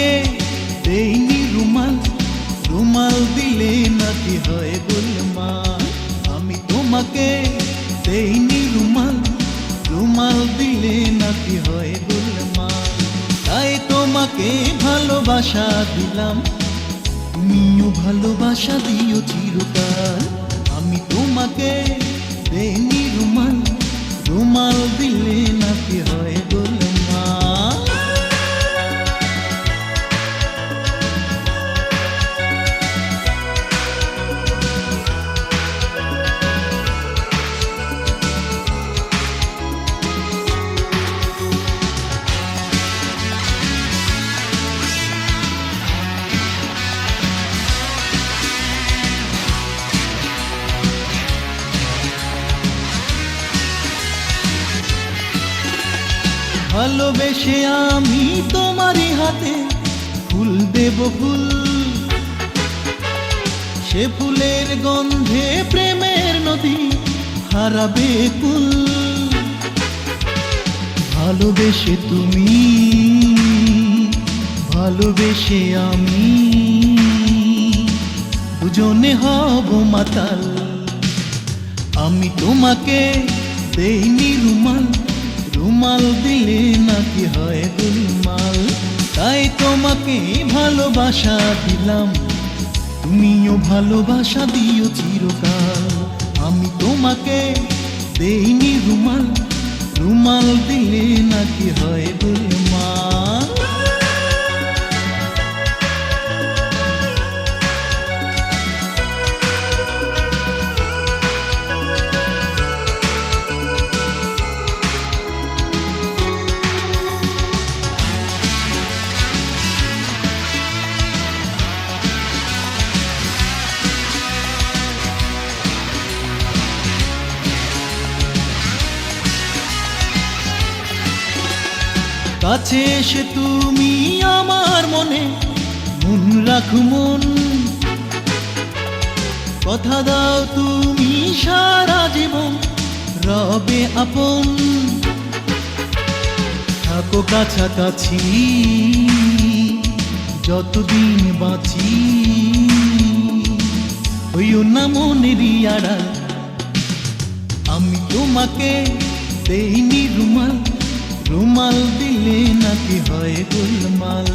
তোমাকে দেইনি রুমাল, রুমাল দিলে নাকি হয় গোলমাল। আমি তোমাকে দেইনি রুমাল, রুমাল দিলে নাকি হয় গোলমাল। তাই তোমাকে ভালোবাসা দিলাম, তুমিও ভালোবাসা দিও চিরকাল। আমি তোমাকে দেইনি রুমাল, রুমাল দিলে নাকি হয় গোলমাল। ভালোবেসে আমি তোমারই হাতে ফুল দেব ফুল, সে ফুলের গন্ধে প্রেমের নদী হারাবে কুল। ভালোবেসে তুমি, ভালোবেসে আমি, দুজনে হব মাতাল। আমি তোমাকে দেইনি রুমাল, রুমাল দিলে নাকি হয় গোলমাল। তাই তোমাকে ভালোবাসা দিলাম, তুমিও ভালোবাসা দিও চিরকাল। আমি তোমাকে দেইনি রুমাল, রুমাল দিলে নাকি হয় গোলমাল। কাছে এসে তুমি আমার মনে মন রাখো মন, কথা দাও তুমি সারা জীবন রবে আপন। থাকো কাছাকাছি যতদিন বাঁচি, হইও না মনেরই আড়াল। আমি তোমাকে দেইনি রুমাল, রুমাল দিলে নাকি হয় গোলমাল।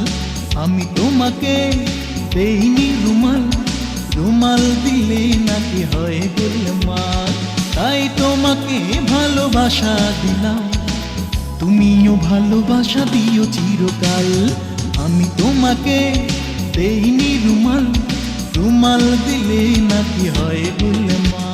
আমি তোমাকে দেইনি রুমাল, রুমাল দিলে নাকি হয় গোলমাল। তাই তোমাকে ভালোবাসা দিলাম, তুমিও ভালোবাসা দিও চিরকাল। আমি তোমাকে দেইনি রুমাল, রুমাল দিলে নাকি হয় গোলমাল।